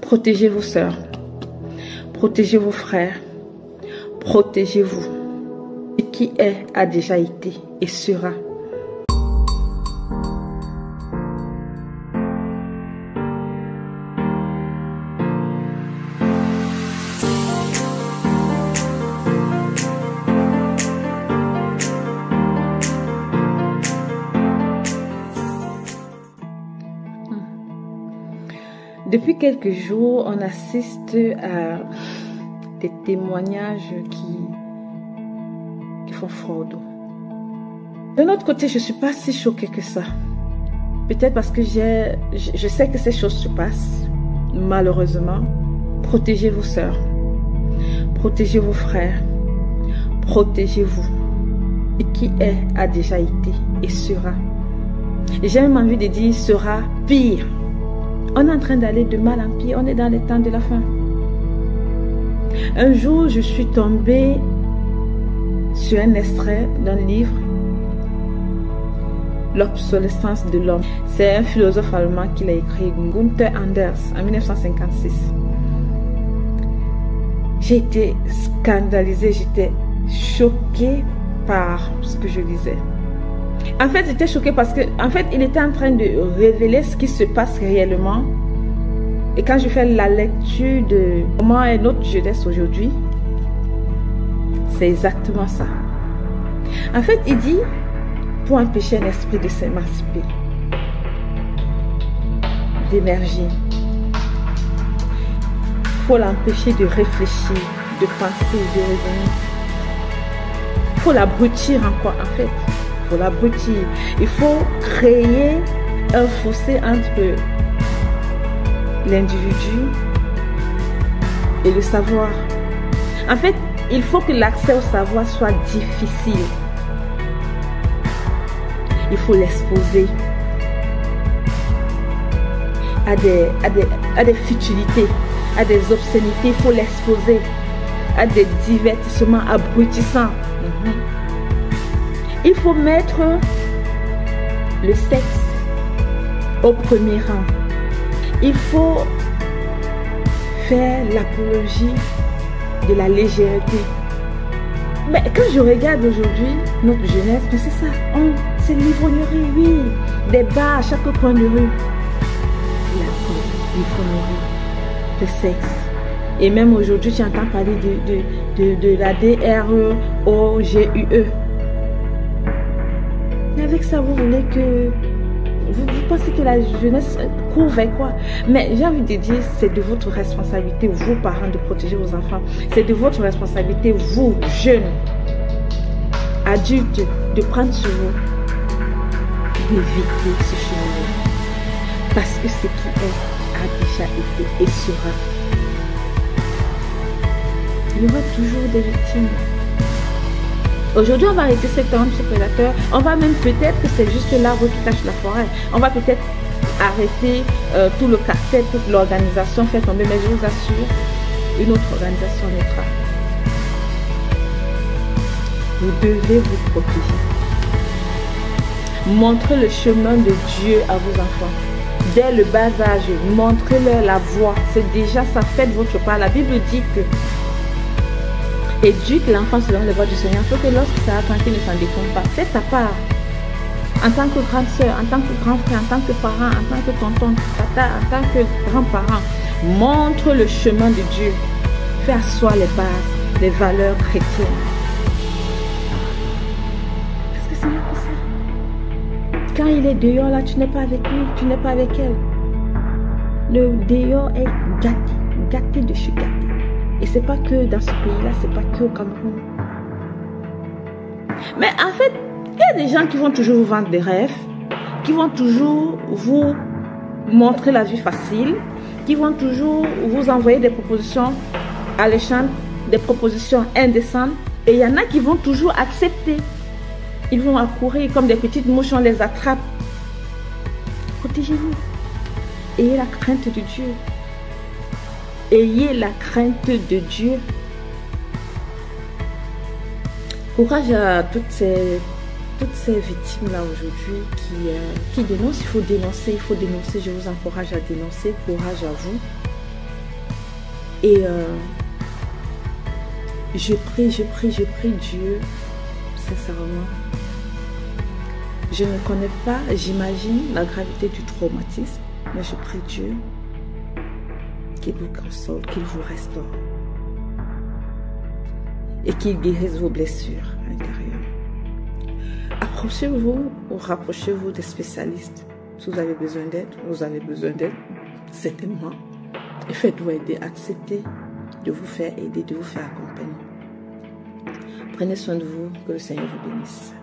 Protégez vos sœurs. Protégez vos frères. Protégez-vous. Ce qui est a déjà été et sera. Depuis quelques jours, on assiste à des témoignages qui font froid au dos. De notre côté, je ne suis pas si choquée que ça. Peut-être parce que je sais que ces choses se passent, malheureusement. Protégez vos sœurs, protégez vos frères, protégez-vous. Ce qui est a déjà été et sera. Et j'ai même envie de dire sera pire. On est en train d'aller de mal en pire, on est dans les temps de la fin. Un jour, je suis tombée sur un extrait d'un livre, L'obsolescence de l'homme. C'est un philosophe allemand qui l'a écrit, Gunther Anders, en 1956. J'ai été scandalisée, j'étais choquée par ce que je lisais. En fait, j'étais choquée parce que, en fait, il était en train de révéler ce qui se passe réellement. Et quand je fais la lecture de comment est notre jeunesse aujourd'hui, c'est exactement ça. En fait, il dit, pour empêcher un esprit de s'émanciper, d'émerger, il faut l'empêcher de réfléchir, de penser, de raisonner. Il faut l'abrutir encore, en fait. Il faut l'abrutir. Il faut créer un fossé entre l'individu et le savoir. En fait, il faut que l'accès au savoir soit difficile. Il faut l'exposer à des futilités, à des obscénités. Il faut l'exposer à des divertissements abrutissants. Il faut mettre le sexe au premier rang. Il faut faire l'apologie de la légèreté. Mais quand je regarde aujourd'hui notre jeunesse, c'est ça, c'est l'ivrognerie, oui. Des bars à chaque coin de rue. L'ivrognerie, le sexe. Et même aujourd'hui, tu entends parler de la DREOGUE. Mais avec ça, vous voulez que... Vous pensez que la jeunesse court vers quoi? Mais j'ai envie de dire, c'est de votre responsabilité, vous parents, de protéger vos enfants. C'est de votre responsabilité, vous, jeunes, adultes, de prendre sur vous, d'éviter ce chemin. Parce que ce qui est a déjà été et sera. Il y aura toujours des victimes. Aujourd'hui, on va arrêter cet homme, ce prédateur. On va même peut-être que c'est juste l'arbre qui cache la forêt. On va peut-être arrêter tout le cartel, toute l'organisation, faire tomber. Mais je vous assure, une autre organisation naîtra. Vous devez vous protéger. Montrez le chemin de Dieu à vos enfants. Dès le bas âge, montrez-leur la voie. C'est déjà ça, faites votre part. La Bible dit que éduque l'enfant selon les voies du Seigneur. Il faut que lorsque ça va tranquille, ne s'en détourne pas. Fais ta part. En tant que grande soeur, en tant que grand frère, en tant que parent, en tant que tonton, tata, en tant que grand-parent, montre le chemin de Dieu. Fais asseoir les bases, les valeurs chrétiennes. Parce que c'est mieux que ça. Quand il est dehors, là, tu n'es pas avec lui, tu n'es pas avec elle. Le dehors est gâté, gâté de chez gâté. Et c'est pas que dans ce pays-là, c'est pas que au Cameroun. Mais en fait, il y a des gens qui vont toujours vous vendre des rêves, qui vont toujours vous montrer la vie facile, qui vont toujours vous envoyer des propositions alléchantes, des propositions indécentes. Et il y en a qui vont toujours accepter. Ils vont accourir comme des petites mouches, on les attrape. Protégez-vous. Ayez la crainte de Dieu. Ayez la crainte de Dieu. Courage à toutes ces victimes-là aujourd'hui qui dénoncent. Il faut dénoncer, je vous encourage à dénoncer. Courage à vous. Et je prie Dieu, sincèrement. Je ne connais pas, j'imagine, la gravité du traumatisme, mais je prie Dieu qu'il vous console, qu'il vous restaure et qu'il guérisse vos blessures intérieures. Approchez-vous ou rapprochez-vous des spécialistes. Si vous avez besoin d'aide, vous avez besoin d'aide, certainement. Et faites-vous aider, acceptez de vous faire aider, de vous faire accompagner. Prenez soin de vous, que le Seigneur vous bénisse.